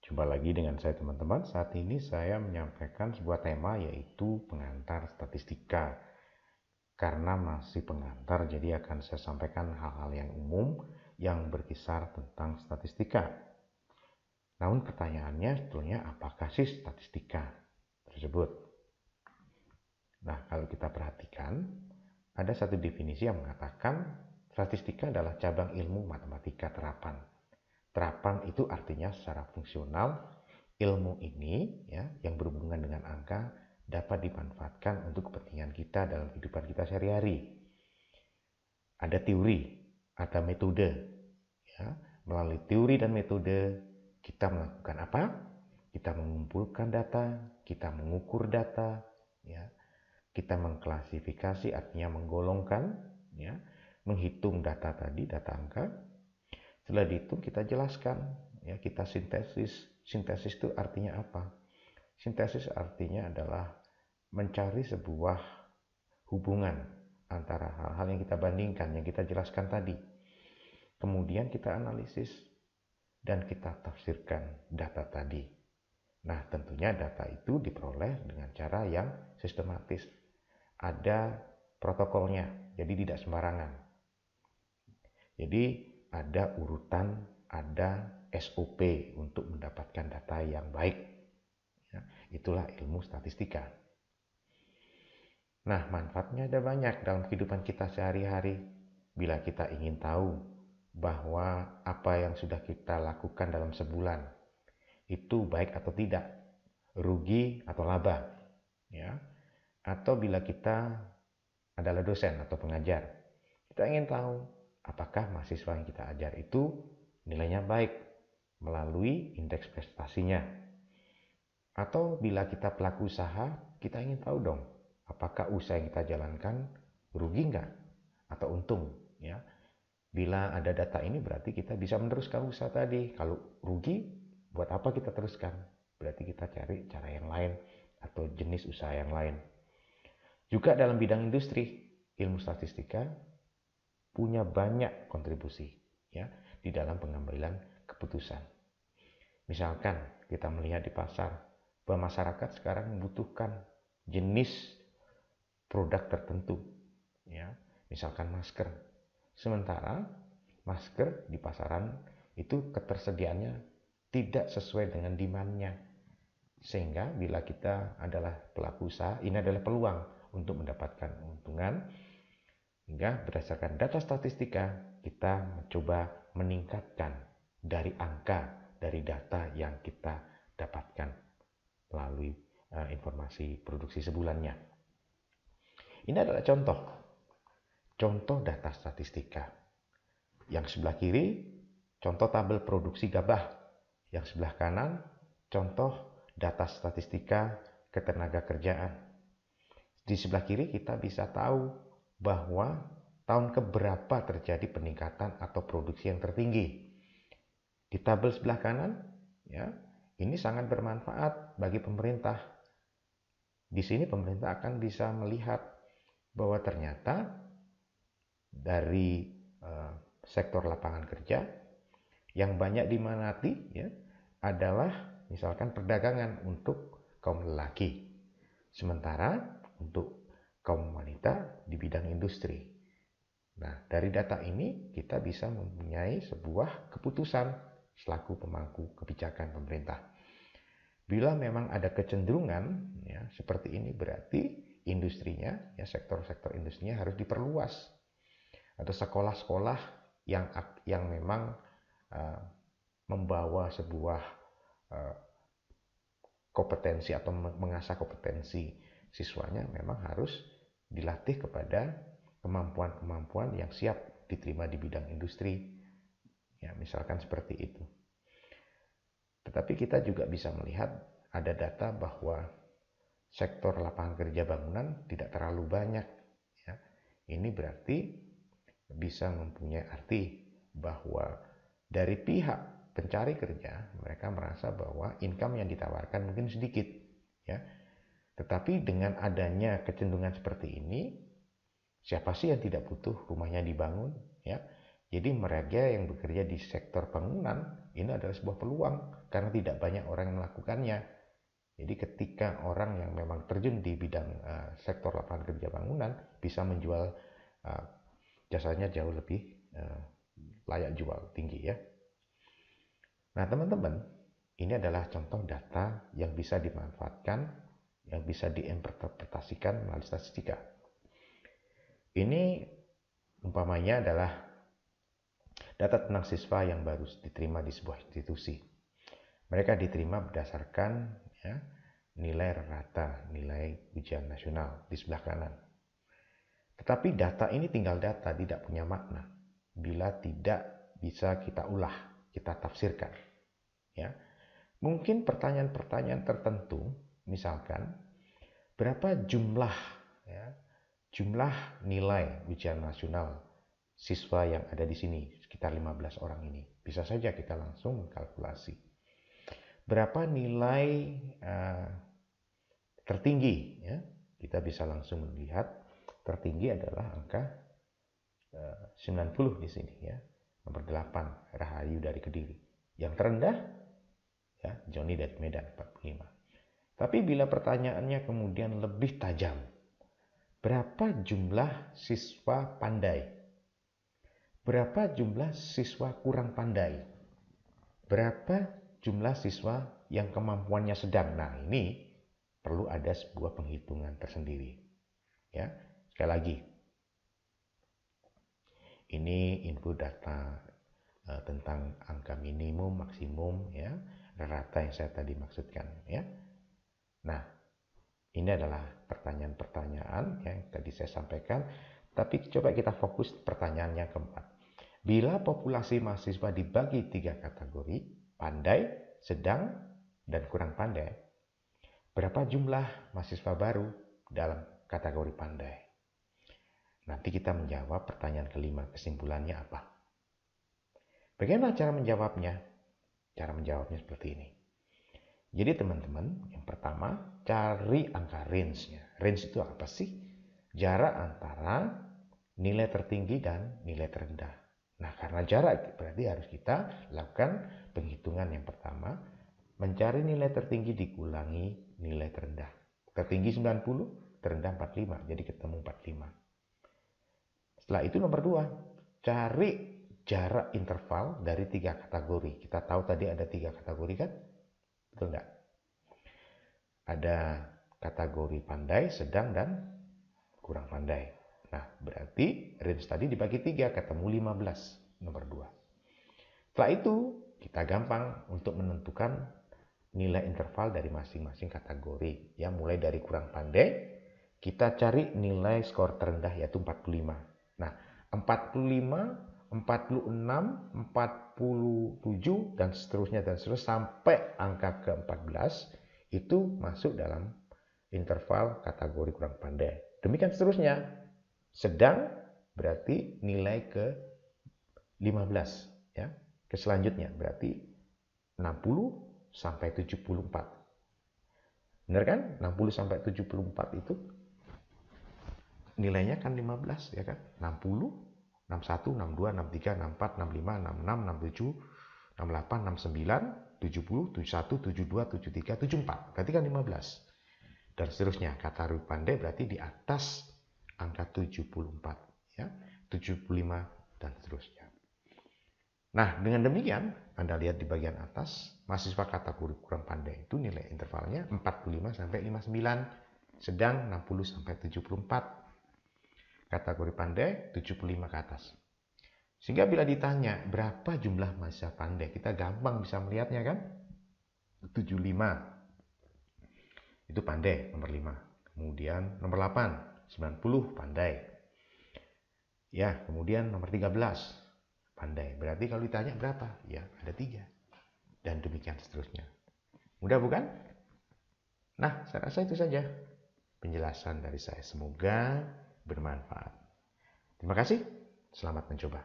Jumpa lagi dengan saya teman-teman. Saat ini saya menyampaikan sebuah tema yaitu pengantar statistika. Karena masih pengantar, jadi akan saya sampaikan hal-hal yang umum yang berkisar tentang statistika. Namun pertanyaannya sebetulnya apakah sih statistika tersebut? Nah, kalau kita perhatikan, ada satu definisi yang mengatakan statistika adalah cabang ilmu matematika terapan. Terapan itu artinya secara fungsional, ilmu ini ya yang berhubungan dengan angka dapat dimanfaatkan untuk kepentingan kita dalam kehidupan kita sehari-hari. Ada teori, ada metode. Ya. Melalui teori dan metode kita melakukan apa? Kita mengumpulkan data, kita mengukur data, ya. Kita mengklasifikasi artinya menggolongkan, ya, menghitung data tadi, data angka. Setelah dihitung kita jelaskan, ya, kita sintesis. Sintesis itu artinya apa? Sintesis artinya adalah mencari sebuah hubungan antara hal-hal yang kita bandingkan, yang kita jelaskan tadi. Kemudian kita analisis dan kita tafsirkan data tadi. Nah, tentunya data itu diperoleh dengan cara yang sistematis. Ada protokolnya, jadi tidak sembarangan. Jadi ada urutan, ada SOP untuk mendapatkan data yang baik. Ya, itulah ilmu statistika. Nah, manfaatnya ada banyak dalam kehidupan kita sehari-hari. Bila kita ingin tahu bahwa apa yang sudah kita lakukan dalam sebulan itu baik atau tidak, rugi atau laba, ya. Atau bila kita adalah dosen atau pengajar, kita ingin tahu apakah mahasiswa yang kita ajar itu nilainya baik melalui indeks prestasinya. Atau bila kita pelaku usaha, kita ingin tahu dong, apakah usaha yang kita jalankan rugi nggak atau untung, ya. Bila ada data ini berarti kita bisa meneruskan usaha tadi. Kalau rugi, buat apa kita teruskan? Berarti kita cari cara yang lain atau jenis usaha yang lain. Juga dalam bidang industri, ilmu statistika punya banyak kontribusi, ya, di dalam pengambilan keputusan. Misalkan kita melihat di pasar bahwa masyarakat sekarang membutuhkan jenis produk tertentu, ya, misalkan masker. Sementara masker di pasaran itu ketersediaannya tidak sesuai dengan demand-nya. Sehingga bila kita adalah pelaku usaha, ini adalah peluang untuk mendapatkan keuntungan. Hingga berdasarkan data statistika, kita mencoba meningkatkan dari angka, dari data yang kita dapatkan melalui informasi produksi sebulannya. Ini adalah contoh data statistika. Yang sebelah kiri, contoh tabel produksi gabah. Yang sebelah kanan, contoh data statistika ketenaga kerjaan. Di sebelah kiri kita bisa tahu bahwa tahun keberapa terjadi peningkatan atau produksi yang tertinggi. Di tabel sebelah kanan, ya, ini sangat bermanfaat bagi pemerintah. Di sini pemerintah akan bisa melihat bahwa ternyata dari sektor lapangan kerja yang banyak diminati, ya, adalah misalkan perdagangan untuk kaum lelaki. Sementara untuk kaum wanita di bidang industri. Nah, dari data ini kita bisa mempunyai sebuah keputusan selaku pemangku kebijakan pemerintah. Bila memang ada kecenderungan, ya, seperti ini, berarti industrinya, ya, sektor-sektor industrinya harus diperluas. Ada sekolah-sekolah yang memang membawa sebuah kompetensi atau mengasah kompetensi siswanya memang harus dilatih kepada kemampuan-kemampuan yang siap diterima di bidang industri. Ya, misalkan seperti itu. Tetapi kita juga bisa melihat ada data bahwa sektor lapangan kerja bangunan tidak terlalu banyak. Ya. Ini berarti bisa mempunyai arti bahwa dari pihak pencari kerja mereka merasa bahwa income yang ditawarkan mungkin sedikit, ya. Tetapi dengan adanya kecenderungan seperti ini, siapa sih yang tidak butuh rumahnya dibangun, ya? Jadi mereka yang bekerja di sektor bangunan ini adalah sebuah peluang karena tidak banyak orang yang melakukannya. Jadi ketika orang yang memang terjun di bidang sektor lapangan kerja bangunan bisa menjual jasanya jauh lebih layak jual, tinggi ya. Nah teman-teman, ini adalah contoh data yang bisa dimanfaatkan, yang bisa diinterpretasikan melalui statistika. Ini umpamanya adalah data tentang siswa yang baru diterima di sebuah institusi. Mereka diterima berdasarkan ya, nilai rata, nilai ujian nasional di sebelah kanan. Tetapi data ini tinggal data, tidak punya makna bila tidak bisa kita ulah, kita tafsirkan. Ya, mungkin pertanyaan-pertanyaan tertentu, misalkan berapa jumlah nilai ujian nasional siswa yang ada di sini, sekitar 15 orang ini. Bisa saja kita langsung mengkalkulasi. Berapa nilai tertinggi? Ya? Kita bisa langsung melihat tertinggi adalah angka 90 di sini. Ya. Nomor 8, Rahayu dari Kediri. Yang terendah, ya, Joni dari Medan, 45. Tapi bila pertanyaannya kemudian lebih tajam, berapa jumlah siswa pandai? Berapa jumlah siswa kurang pandai? Berapa jumlah siswa yang kemampuannya sedang? Nah, ini perlu ada sebuah penghitungan tersendiri. Ya, sekali lagi, ini input data tentang angka minimum, maksimum, ya, rata yang saya tadi maksudkan. Ya, nah, ini adalah pertanyaan-pertanyaan yang tadi saya sampaikan. Tapi coba kita fokus pertanyaan yang keempat. Bila populasi mahasiswa dibagi 3 kategori, pandai, sedang, dan kurang pandai, berapa jumlah mahasiswa baru dalam kategori pandai? Nanti kita menjawab pertanyaan kelima, kesimpulannya apa? Bagaimana cara menjawabnya? Cara menjawabnya seperti ini. Jadi teman-teman, yang pertama, cari angka range-nya. Range itu apa sih? Jarak antara nilai tertinggi dan nilai terendah. Nah, karena jarak berarti harus kita lakukan penghitungan yang pertama, mencari nilai tertinggi dikurangi nilai terendah. Tertinggi 90, terendah 45, jadi ketemu 45. Setelah itu nomor 2, cari jarak interval dari 3 kategori. Kita tahu tadi ada 3 kategori kan? Betul enggak? Ada kategori pandai, sedang, dan kurang pandai. Nah, berarti range tadi dibagi 3, ketemu 15, nomor 2. Setelah itu, kita gampang untuk menentukan nilai interval dari masing-masing kategori. Ya, mulai dari kurang pandai, kita cari nilai skor terendah yaitu 45. Nah, 45, 46, 47, dan seterusnya sampai angka ke-14 itu masuk dalam interval kategori kurang pandai. Demikian seterusnya. Sedang berarti nilai ke-15 ya. Ke selanjutnya berarti 60 sampai 74. Benar kan? 60 sampai 74 itu nilainya kan 15 ya kan? 60, 61, 62, 63, 64, 65, 66, 67, 68, 69, 70, 71, 72, 73, 74. Berarti kan 15. Dan seterusnya. Kategori pandai berarti di atas angka 74. Ya, 75 dan seterusnya. Nah, dengan demikian, Anda lihat di bagian atas, mahasiswa kategori kurang pandai itu nilai intervalnya 45 sampai 59, sedang 60 sampai 74. Kategori pandai 75 ke atas. Sehingga bila ditanya berapa jumlah mahasiswa pandai, kita gampang bisa melihatnya kan? 75. Itu pandai nomor 5. Kemudian nomor 8, 90 pandai. Ya, kemudian nomor 13 pandai. Berarti kalau ditanya berapa? Ya, ada 3. Dan demikian seterusnya. Mudah bukan? Nah, saya rasa itu saja penjelasan dari saya. Semoga bermanfaat. Terima kasih. Selamat mencoba.